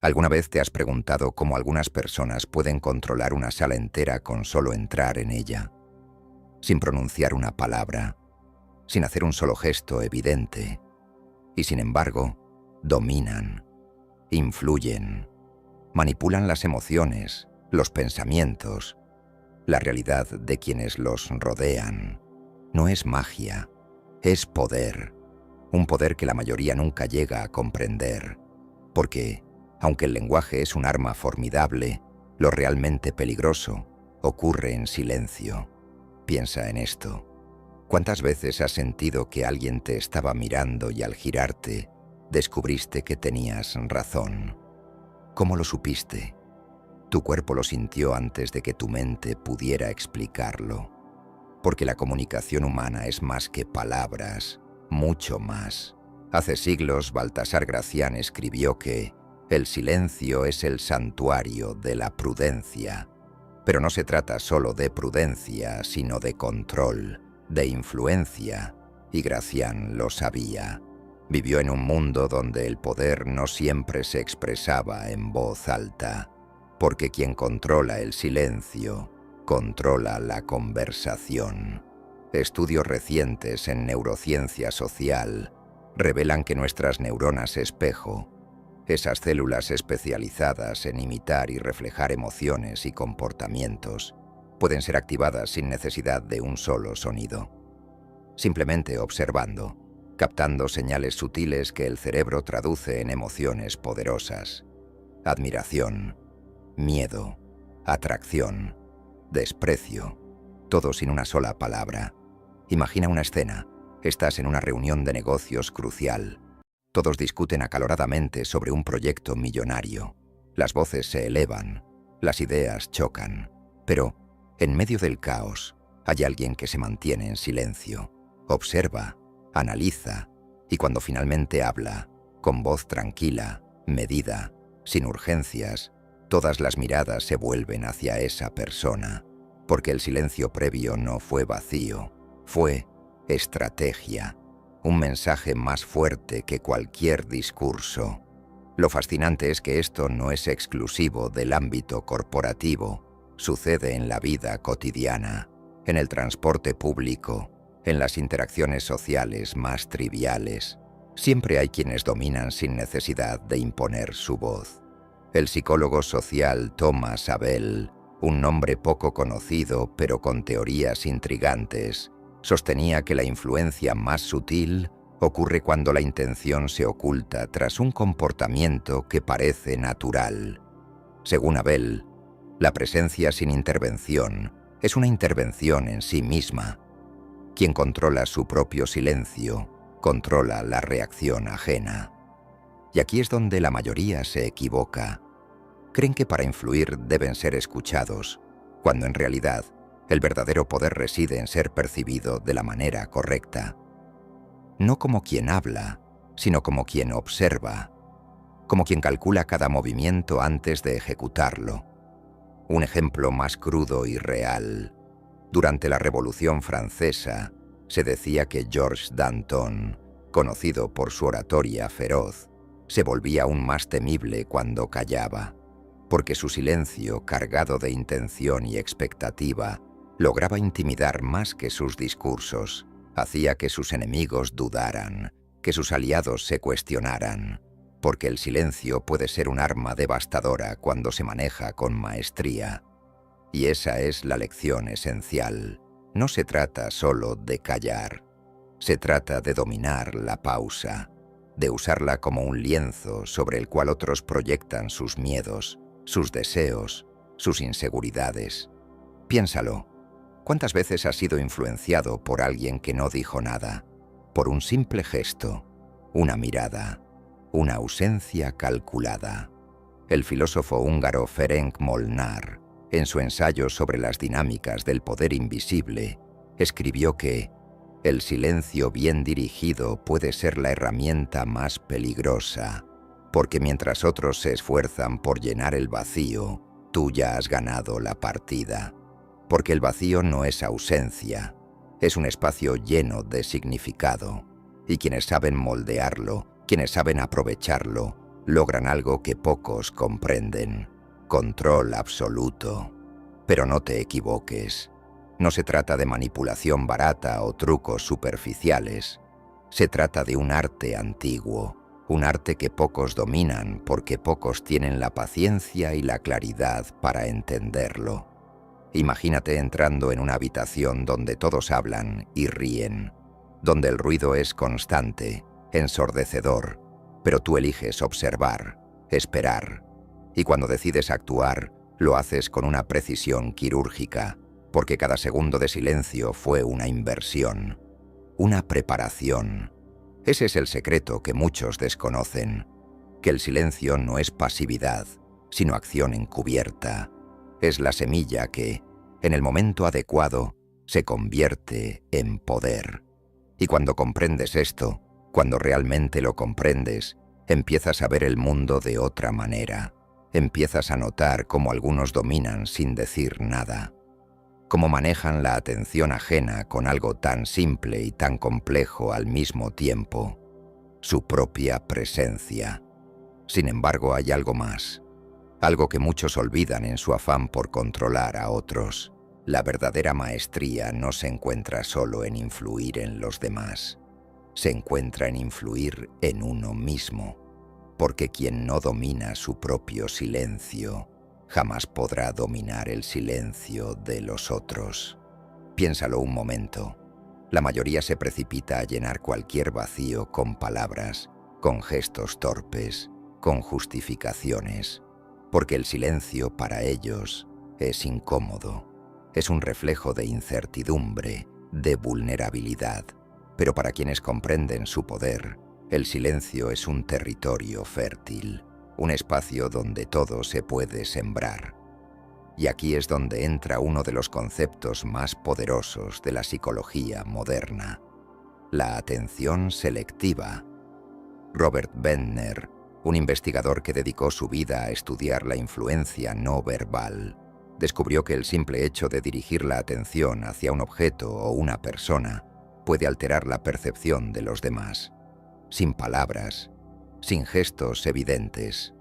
¿Alguna vez te has preguntado cómo algunas personas pueden controlar una sala entera con solo entrar en ella, sin pronunciar una palabra, sin hacer un solo gesto evidente, y sin embargo, dominan, influyen, manipulan las emociones, los pensamientos, la realidad de quienes los rodean? No es magia, es poder, un poder que la mayoría nunca llega a comprender, porque, aunque el lenguaje es un arma formidable, lo realmente peligroso ocurre en silencio. Piensa en esto. ¿Cuántas veces has sentido que alguien te estaba mirando y al girarte, descubriste que tenías razón? ¿Cómo lo supiste? Tu cuerpo lo sintió antes de que tu mente pudiera explicarlo. Porque la comunicación humana es más que palabras, mucho más. Hace siglos, Baltasar Gracián escribió que el silencio es el santuario de la prudencia. Pero no se trata solo de prudencia, sino de control, de influencia, y Gracián lo sabía. Vivió en un mundo donde el poder no siempre se expresaba en voz alta, porque quien controla el silencio, controla la conversación. Estudios recientes en neurociencia social revelan que nuestras neuronas espejo, esas células especializadas en imitar y reflejar emociones y comportamientos, pueden ser activadas sin necesidad de un solo sonido. Simplemente observando, captando señales sutiles que el cerebro traduce en emociones poderosas. Admiración, miedo, atracción, desprecio, todo sin una sola palabra. Imagina una escena. Estás en una reunión de negocios crucial. Todos discuten acaloradamente sobre un proyecto millonario. Las voces se elevan, las ideas chocan. Pero, en medio del caos, hay alguien que se mantiene en silencio. Observa, analiza, y cuando finalmente habla, con voz tranquila, medida, sin urgencias, todas las miradas se vuelven hacia esa persona, porque el silencio previo no fue vacío, fue estrategia, un mensaje más fuerte que cualquier discurso. Lo fascinante es que esto no es exclusivo del ámbito corporativo, sucede en la vida cotidiana, en el transporte público, en las interacciones sociales más triviales. Siempre hay quienes dominan sin necesidad de imponer su voz. El psicólogo social Thomas Abel, un nombre poco conocido pero con teorías intrigantes, sostenía que la influencia más sutil ocurre cuando la intención se oculta tras un comportamiento que parece natural. Según Abel, la presencia sin intervención es una intervención en sí misma. Quien controla su propio silencio, controla la reacción ajena. Y aquí es donde la mayoría se equivoca. Creen que para influir deben ser escuchados, cuando en realidad el verdadero poder reside en ser percibido de la manera correcta. No como quien habla, sino como quien observa, como quien calcula cada movimiento antes de ejecutarlo. Un ejemplo más crudo y real. Durante la Revolución Francesa, se decía que Georges Danton, conocido por su oratoria feroz, se volvía aún más temible cuando callaba, porque su silencio, cargado de intención y expectativa, lograba intimidar más que sus discursos, hacía que sus enemigos dudaran, que sus aliados se cuestionaran, porque el silencio puede ser un arma devastadora cuando se maneja con maestría. Y esa es la lección esencial. No se trata solo de callar, se trata de dominar la pausa, de usarla como un lienzo sobre el cual otros proyectan sus miedos, sus deseos, sus inseguridades. Piénsalo. ¿Cuántas veces has sido influenciado por alguien que no dijo nada? Por un simple gesto, una mirada, una ausencia calculada. El filósofo húngaro Ferenc Molnár, en su ensayo sobre las dinámicas del poder invisible, escribió que el silencio bien dirigido puede ser la herramienta más peligrosa, porque mientras otros se esfuerzan por llenar el vacío, tú ya has ganado la partida. Porque el vacío no es ausencia, es un espacio lleno de significado, y quienes saben moldearlo, quienes saben aprovecharlo, Logran algo que pocos comprenden: control absoluto. Pero no te equivoques. No se trata de manipulación barata o trucos superficiales. Se trata de un arte antiguo, un arte que pocos dominan porque pocos tienen la paciencia y la claridad para entenderlo. Imagínate entrando en una habitación donde todos hablan y ríen, donde el ruido es constante, ensordecedor, pero tú eliges observar, esperar, y cuando decides actuar, lo haces con una precisión quirúrgica, porque cada segundo de silencio fue una inversión, una preparación. Ese es el secreto que muchos desconocen, que el silencio no es pasividad, sino acción encubierta. Es la semilla que, en el momento adecuado, se convierte en poder. Y cuando comprendes esto, cuando realmente lo comprendes, empiezas a ver el mundo de otra manera. Empiezas a notar cómo algunos dominan sin decir nada, cómo manejan la atención ajena con algo tan simple y tan complejo al mismo tiempo, su propia presencia. Sin embargo, hay algo más, algo que muchos olvidan en su afán por controlar a otros. La verdadera maestría no se encuentra solo en influir en los demás, se encuentra en influir en uno mismo, porque quien no domina su propio silencio, jamás podrá dominar el silencio de los otros. Piénsalo un momento. La mayoría se precipita a llenar cualquier vacío con palabras, con gestos torpes, con justificaciones, porque el silencio para ellos es incómodo, es un reflejo de incertidumbre, de vulnerabilidad, pero para quienes comprenden su poder, el silencio es un territorio fértil, un espacio donde todo se puede sembrar. Y aquí es donde entra uno de los conceptos más poderosos de la psicología moderna: la atención selectiva. Robert Bentner, un investigador que dedicó su vida a estudiar la influencia no verbal, descubrió que el simple hecho de dirigir la atención hacia un objeto o una persona puede alterar la percepción de los demás. Sin palabras, sin gestos evidentes,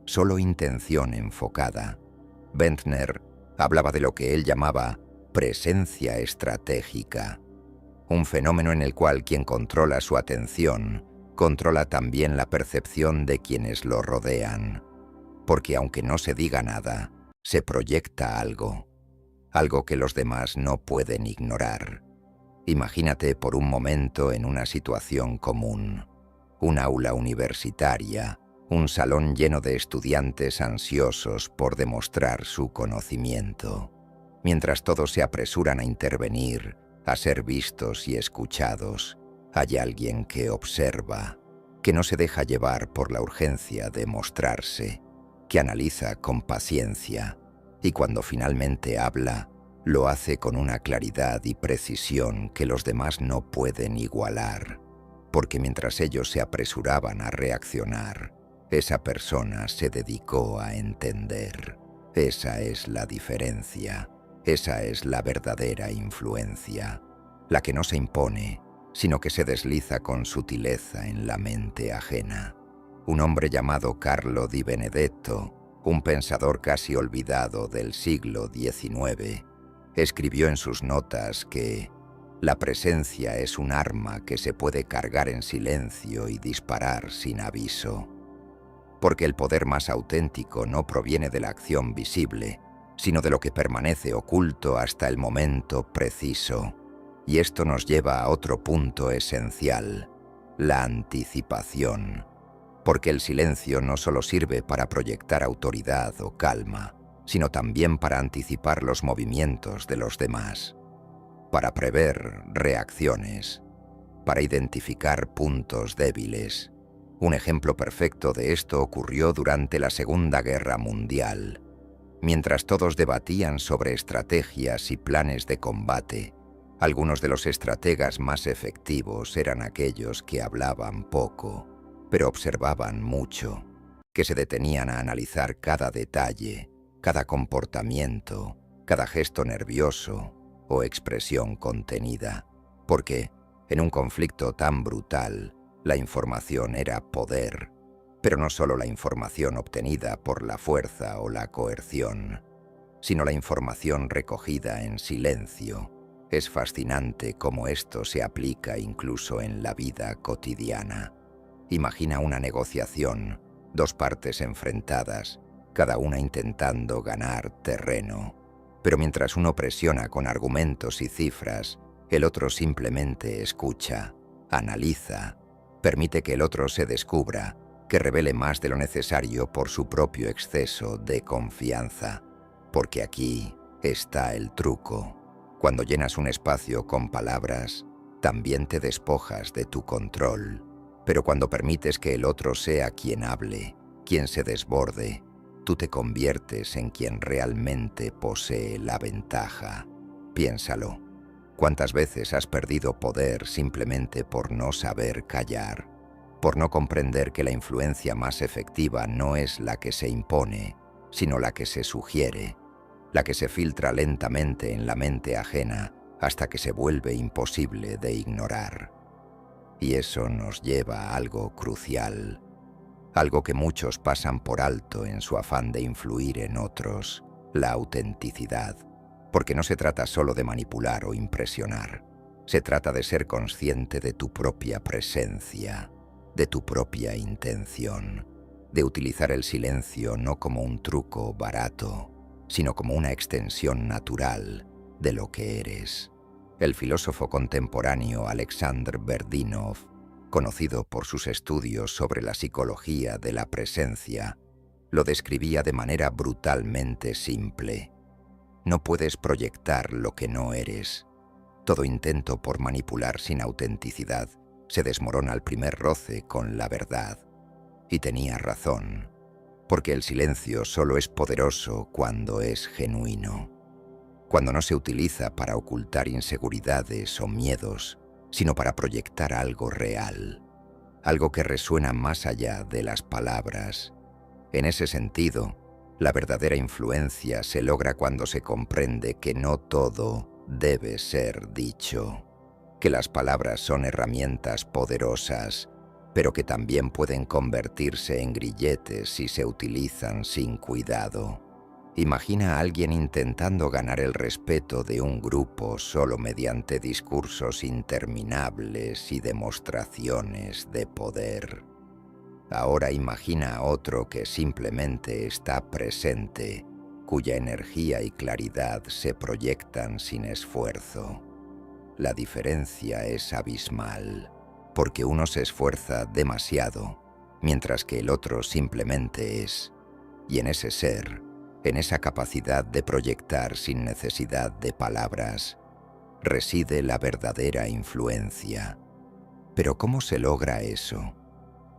solo intención enfocada. Bentner hablaba de lo que él llamaba presencia estratégica, un fenómeno en el cual quien controla su atención controla también la percepción de quienes lo rodean, porque aunque no se diga nada, se proyecta algo, algo que los demás no pueden ignorar. Imagínate por un momento en una situación común, un aula universitaria, un salón lleno de estudiantes ansiosos por demostrar su conocimiento. Mientras todos se apresuran a intervenir, a ser vistos y escuchados, hay alguien que observa, que no se deja llevar por la urgencia de mostrarse, que analiza con paciencia, y cuando finalmente habla, lo hace con una claridad y precisión que los demás no pueden igualar, porque mientras ellos se apresuraban a reaccionar, esa persona se dedicó a entender. Esa es la diferencia, esa es la verdadera influencia, la que no se impone, sino que se desliza con sutileza en la mente ajena. Un hombre llamado Carlo di Benedetto, un pensador casi olvidado del siglo XIX, escribió en sus notas que la presencia es un arma que se puede cargar en silencio y disparar sin aviso, porque el poder más auténtico no proviene de la acción visible, sino de lo que permanece oculto hasta el momento preciso. Y esto nos lleva a otro punto esencial: la anticipación, porque el silencio no solo sirve para proyectar autoridad o calma, sino también para anticipar los movimientos de los demás, para prever reacciones, para identificar puntos débiles. Un ejemplo perfecto de esto ocurrió durante la Segunda Guerra Mundial. Mientras todos debatían sobre estrategias y planes de combate, algunos de los estrategas más efectivos eran aquellos que hablaban poco, pero observaban mucho, que se detenían a analizar cada detalle, cada comportamiento, cada gesto nervioso o expresión contenida, porque, en un conflicto tan brutal, la información era poder, Pero no solo la información obtenida por la fuerza o la coerción, sino la información recogida en silencio. Es fascinante cómo esto se aplica incluso en la vida cotidiana. Imagina una negociación, dos partes enfrentadas, cada una intentando ganar terreno. Pero mientras uno presiona con argumentos y cifras, el otro simplemente escucha, analiza, permite que el otro se descubra, que revele más de lo necesario por su propio exceso de confianza. Porque aquí está el truco. Cuando llenas un espacio con palabras, también te despojas de tu control. Pero cuando permites que el otro sea quien hable, quien se desborde, tú te conviertes en quien realmente posee la ventaja. Piénsalo. ¿Cuántas veces has perdido poder simplemente por no saber callar? Por no comprender que la influencia más efectiva no es la que se impone, sino la que se sugiere, la que se filtra lentamente en la mente ajena hasta que se vuelve imposible de ignorar. Y eso nos lleva a algo crucial, algo que muchos pasan por alto en su afán de influir en otros, la autenticidad. Porque no se trata solo de manipular o impresionar, se trata de ser consciente de tu propia presencia, de tu propia intención, de utilizar el silencio no como un truco barato, sino como una extensión natural de lo que eres. El filósofo contemporáneo Alexander Berdinov, conocido por sus estudios sobre la psicología de la presencia, lo describía de manera brutalmente simple. No puedes proyectar lo que no eres. Todo intento por manipular sin autenticidad se desmorona al primer roce con la verdad. Y tenía razón, porque el silencio solo es poderoso cuando es genuino, cuando no se utiliza para ocultar inseguridades o miedos, sino para proyectar algo real, algo que resuena más allá de las palabras. En ese sentido, la verdadera influencia se logra cuando se comprende que no todo debe ser dicho, que las palabras son herramientas poderosas, pero que también pueden convertirse en grilletes si se utilizan sin cuidado. Imagina a alguien intentando ganar el respeto de un grupo solo mediante discursos interminables y demostraciones de poder. Ahora imagina a otro que simplemente está presente, cuya energía y claridad se proyectan sin esfuerzo. La diferencia es abismal, porque uno se esfuerza demasiado, mientras que el otro simplemente es. Y en ese ser, en esa capacidad de proyectar sin necesidad de palabras, reside la verdadera influencia. Pero ¿cómo se logra eso?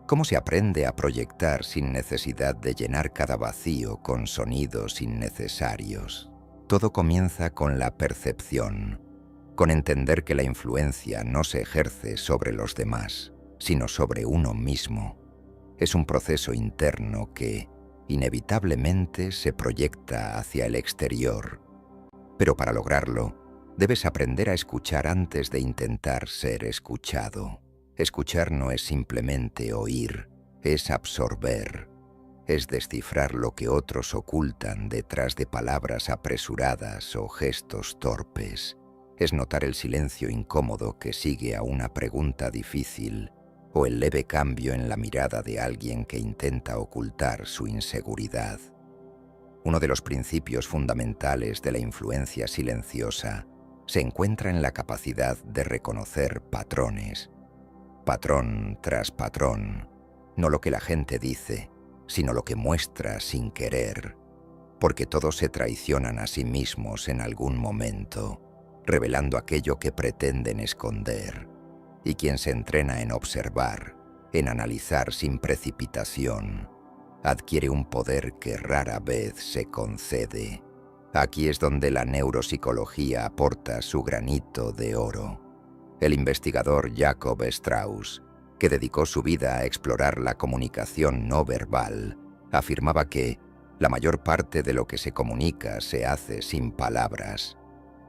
¿Cómo se aprende a proyectar sin necesidad de llenar cada vacío con sonidos innecesarios? Todo comienza con la percepción, con entender que la influencia no se ejerce sobre los demás, sino sobre uno mismo. Es un proceso interno que, inevitablemente, se proyecta hacia el exterior. Pero para lograrlo, debes aprender a escuchar antes de intentar ser escuchado. Escuchar no es simplemente oír, es absorber, es descifrar lo que otros ocultan detrás de palabras apresuradas o gestos torpes. Es notar el silencio incómodo que sigue a una pregunta difícil o el leve cambio en la mirada de alguien que intenta ocultar su inseguridad. Uno de los principios fundamentales de la influencia silenciosa se encuentra en la capacidad de reconocer patrones, patrón tras patrón, no lo que la gente dice, sino lo que muestra sin querer, porque todos se traicionan a sí mismos en algún momento, revelando aquello que pretenden esconder, y quien se entrena en observar, en analizar sin precipitación, adquiere un poder que rara vez se concede. Aquí es donde la neuropsicología aporta su granito de oro. El investigador Jacob Strauss, que dedicó su vida a explorar la comunicación no verbal, afirmaba que la mayor parte de lo que se comunica se hace sin palabras,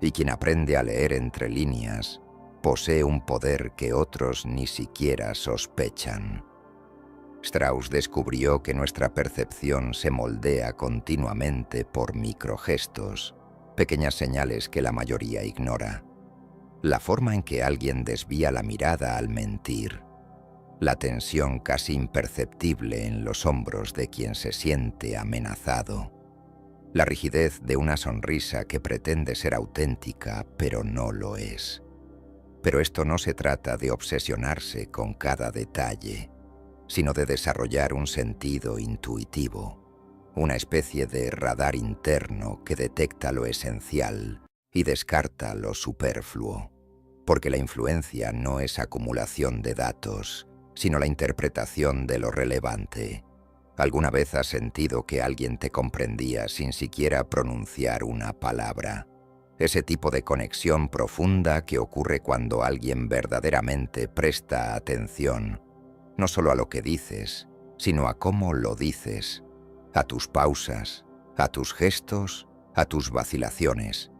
y quien aprende a leer entre líneas posee un poder que otros ni siquiera sospechan. Strauss descubrió que nuestra percepción se moldea continuamente por microgestos, pequeñas señales que la mayoría ignora. La forma en que alguien desvía la mirada al mentir, la tensión casi imperceptible en los hombros de quien se siente amenazado, la rigidez de una sonrisa que pretende ser auténtica pero no lo es. Pero esto no se trata de obsesionarse con cada detalle, sino de desarrollar un sentido intuitivo, una especie de radar interno que detecta lo esencial y descarta lo superfluo, porque la influencia no es acumulación de datos, sino la interpretación de lo relevante. ¿Alguna vez has sentido que alguien te comprendía sin siquiera pronunciar una palabra? Ese tipo de conexión profunda que ocurre cuando alguien verdaderamente presta atención, no solo a lo que dices, sino a cómo lo dices, a tus pausas, a tus gestos, a tus vacilaciones.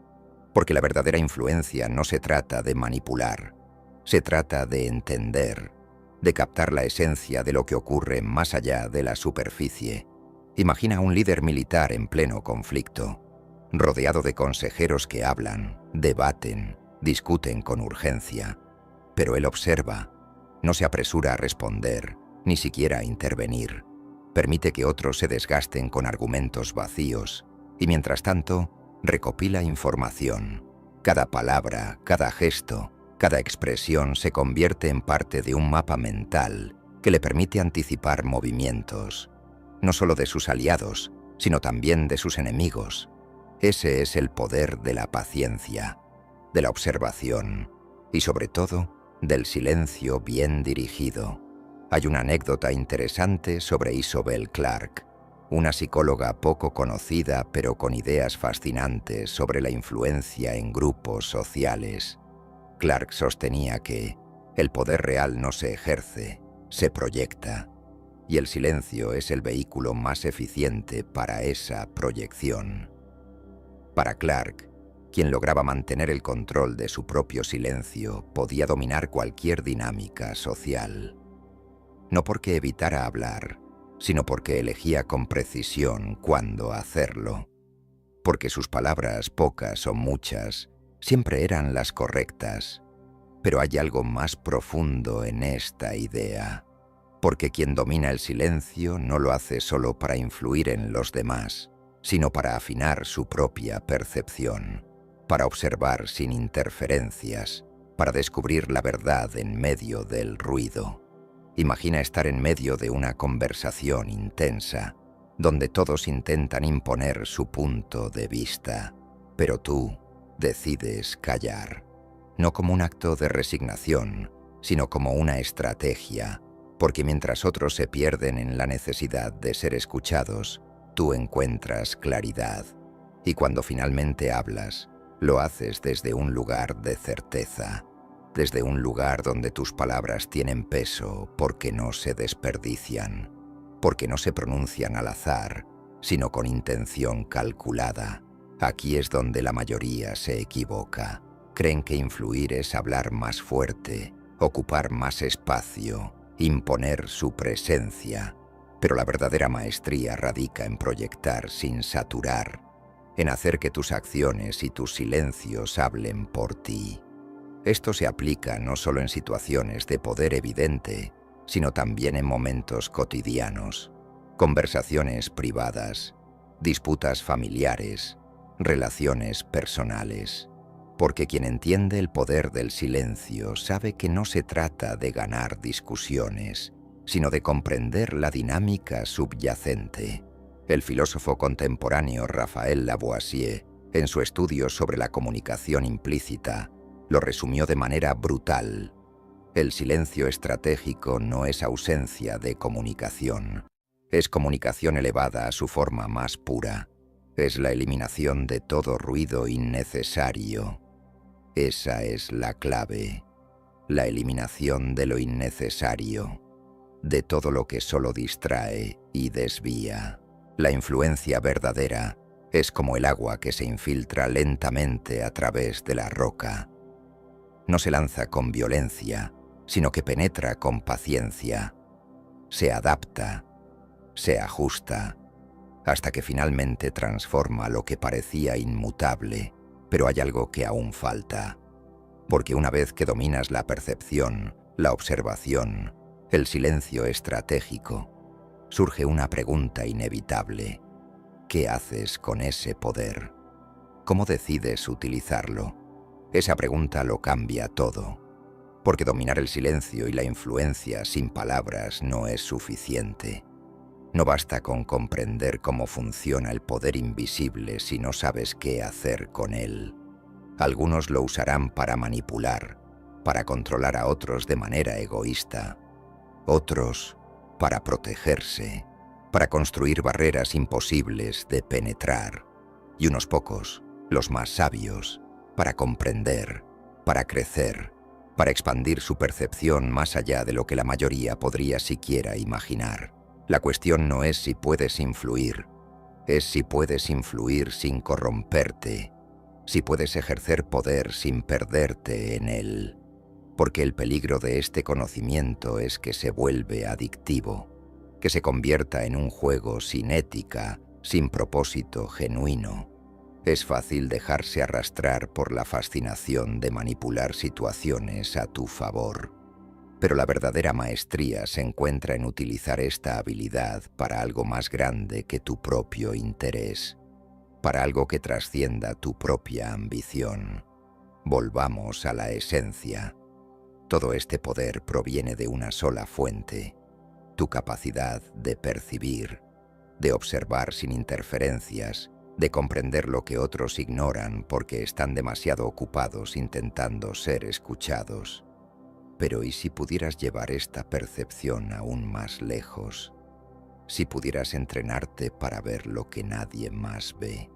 Porque la verdadera influencia no se trata de manipular, se trata de entender, de captar la esencia de lo que ocurre más allá de la superficie. Imagina a un líder militar en pleno conflicto, rodeado de consejeros que hablan, debaten, discuten con urgencia, pero él observa. No se apresura a responder, ni siquiera a intervenir. Permite que otros se desgasten con argumentos vacíos y, mientras tanto, recopila información. Cada palabra, cada gesto, cada expresión se convierte en parte de un mapa mental que le permite anticipar movimientos, no solo de sus aliados, sino también de sus enemigos. Ese es el poder de la paciencia, de la observación y, sobre todo, del silencio bien dirigido. Hay una anécdota interesante sobre Isobel Clarke, una psicóloga poco conocida pero con ideas fascinantes sobre la influencia en grupos sociales. Clarke sostenía que el poder real no se ejerce, se proyecta, y el silencio es el vehículo más eficiente para esa proyección. Para Clarke, quien lograba mantener el control de su propio silencio podía dominar cualquier dinámica social. No porque evitara hablar, sino porque elegía con precisión cuándo hacerlo. Porque sus palabras, pocas o muchas, siempre eran las correctas. Pero hay algo más profundo en esta idea. Porque quien domina el silencio no lo hace solo para influir en los demás, sino para afinar su propia percepción, para observar sin interferencias, para descubrir la verdad en medio del ruido. Imagina estar en medio de una conversación intensa, donde todos intentan imponer su punto de vista, pero tú decides callar, no como un acto de resignación, sino como una estrategia, porque mientras otros se pierden en la necesidad de ser escuchados, tú encuentras claridad, y cuando finalmente hablas, lo haces desde un lugar de certeza, desde un lugar donde tus palabras tienen peso porque no se desperdician, porque no se pronuncian al azar, sino con intención calculada. Aquí es donde la mayoría se equivoca. Creen que influir es hablar más fuerte, ocupar más espacio, imponer su presencia, pero la verdadera maestría radica en proyectar sin saturar, en hacer que tus acciones y tus silencios hablen por ti. Esto se aplica no solo en situaciones de poder evidente, sino también en momentos cotidianos, conversaciones privadas, disputas familiares, relaciones personales. Porque quien entiende el poder del silencio sabe que no se trata de ganar discusiones, sino de comprender la dinámica subyacente. El filósofo contemporáneo Raphael Lavoisier, en su estudio sobre la comunicación implícita, lo resumió de manera brutal. El silencio estratégico no es ausencia de comunicación, es comunicación elevada a su forma más pura. Es la eliminación de todo ruido innecesario. Esa es la clave, la eliminación de lo innecesario, de todo lo que solo distrae y desvía. La influencia verdadera es como el agua que se infiltra lentamente a través de la roca. No se lanza con violencia, sino que penetra con paciencia. se adapta, se ajusta, hasta que finalmente transforma lo que parecía inmutable, pero hay algo que aún falta. Porque una vez que dominas la percepción, la observación, el silencio estratégico, surge una pregunta inevitable. ¿Qué haces con ese poder? ¿Cómo decides utilizarlo? Esa pregunta lo cambia todo, porque dominar el silencio y la influencia sin palabras no es suficiente. No basta con comprender cómo funciona el poder invisible si no sabes qué hacer con él. Algunos lo usarán para manipular, para controlar a otros de manera egoísta. Otros para protegerse, para construir barreras imposibles de penetrar. Y unos pocos, los más sabios, para comprender, para crecer, para expandir su percepción más allá de lo que la mayoría podría siquiera imaginar. La cuestión no es si puedes influir, es si puedes influir sin corromperte, si puedes ejercer poder sin perderte en él. Porque el peligro de este conocimiento es que se vuelve adictivo, que se convierta en un juego sin ética, sin propósito genuino. Es fácil dejarse arrastrar por la fascinación de manipular situaciones a tu favor. Pero la verdadera maestría se encuentra en utilizar esta habilidad para algo más grande que tu propio interés, para algo que trascienda tu propia ambición. Volvamos a la esencia. Todo este poder proviene de una sola fuente, tu capacidad de percibir, de observar sin interferencias, de comprender lo que otros ignoran porque están demasiado ocupados intentando ser escuchados. Pero ¿y si pudieras llevar esta percepción aún más lejos? Si pudieras entrenarte para ver lo que nadie más ve,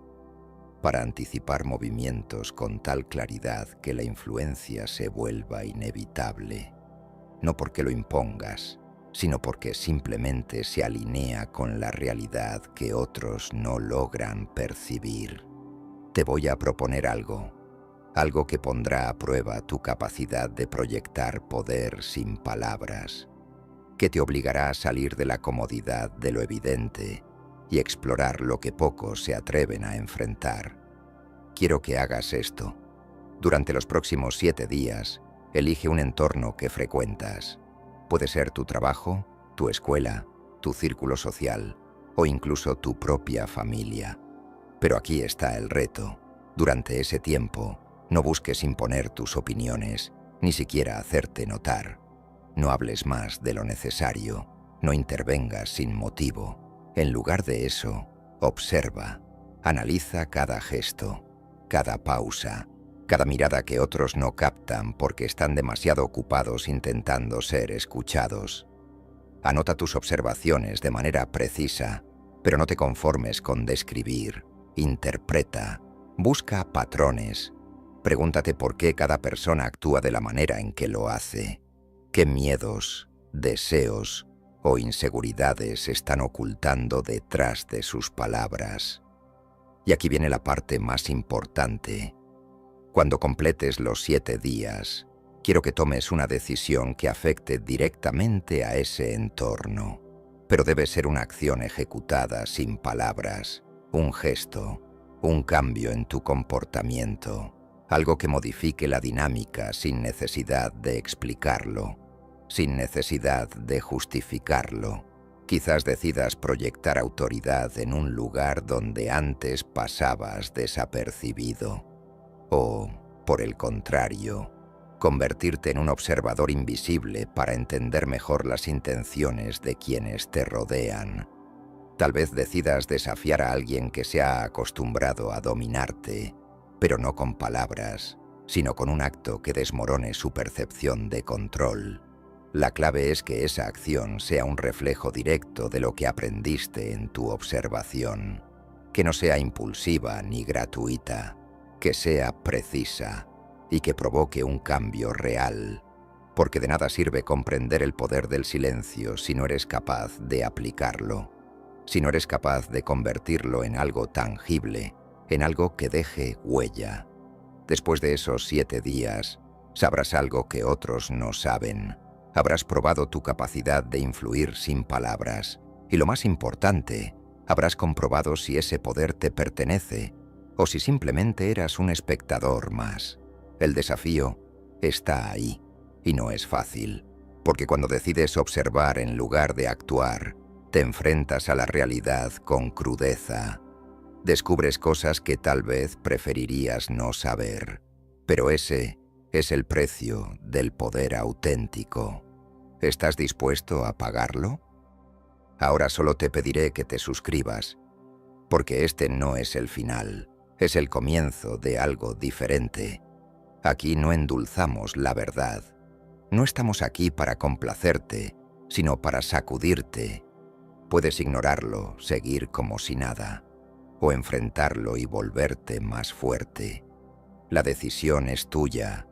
para anticipar movimientos con tal claridad que la influencia se vuelva inevitable, no porque lo impongas, sino porque simplemente se alinea con la realidad que otros no logran percibir. Te voy a proponer algo que pondrá a prueba tu capacidad de proyectar poder sin palabras, que te obligará a salir de la comodidad de lo evidente y explorar lo que pocos se atreven a enfrentar. Quiero que hagas esto. Durante los próximos 7 días, elige un entorno que frecuentas. Puede ser tu trabajo, tu escuela, tu círculo social o incluso tu propia familia. Pero aquí está el reto. Durante ese tiempo, no busques imponer tus opiniones, ni siquiera hacerte notar. No hables más de lo necesario, no intervengas sin motivo. En lugar de eso, observa, analiza cada gesto, cada pausa, cada mirada que otros no captan porque están demasiado ocupados intentando ser escuchados. Anota tus observaciones de manera precisa, pero no te conformes con describir. Interpreta, busca patrones. Pregúntate por qué cada persona actúa de la manera en que lo hace. ¿Qué miedos, deseos o inseguridades están ocultando detrás de sus palabras? Y aquí viene la parte más importante. Cuando completes los 7 días, quiero que tomes una decisión que afecte directamente a ese entorno. Pero debe ser una acción ejecutada sin palabras, un gesto, un cambio en tu comportamiento, algo que modifique la dinámica sin necesidad de explicarlo, sin necesidad de justificarlo. Quizás decidas proyectar autoridad en un lugar donde antes pasabas desapercibido. O, por el contrario, convertirte en un observador invisible para entender mejor las intenciones de quienes te rodean. Tal vez decidas desafiar a alguien que se ha acostumbrado a dominarte, pero no con palabras, sino con un acto que desmorone su percepción de control. La clave es que esa acción sea un reflejo directo de lo que aprendiste en tu observación, que no sea impulsiva ni gratuita, que sea precisa y que provoque un cambio real, porque de nada sirve comprender el poder del silencio si no eres capaz de aplicarlo, si no eres capaz de convertirlo en algo tangible, en algo que deje huella. Después de esos 7 días, sabrás algo que otros no saben. Habrás probado tu capacidad de influir sin palabras. Y lo más importante, habrás comprobado si ese poder te pertenece o si simplemente eras un espectador más. El desafío está ahí, y no es fácil, porque cuando decides observar en lugar de actuar, te enfrentas a la realidad con crudeza. Descubres cosas que tal vez preferirías no saber, pero ese es el precio del poder auténtico. ¿Estás dispuesto a pagarlo? Ahora solo te pediré que te suscribas, porque este no es el final, es el comienzo de algo diferente. Aquí no endulzamos la verdad. No estamos aquí para complacerte, sino para sacudirte. Puedes ignorarlo, seguir como si nada, o enfrentarlo y volverte más fuerte. La decisión es tuya,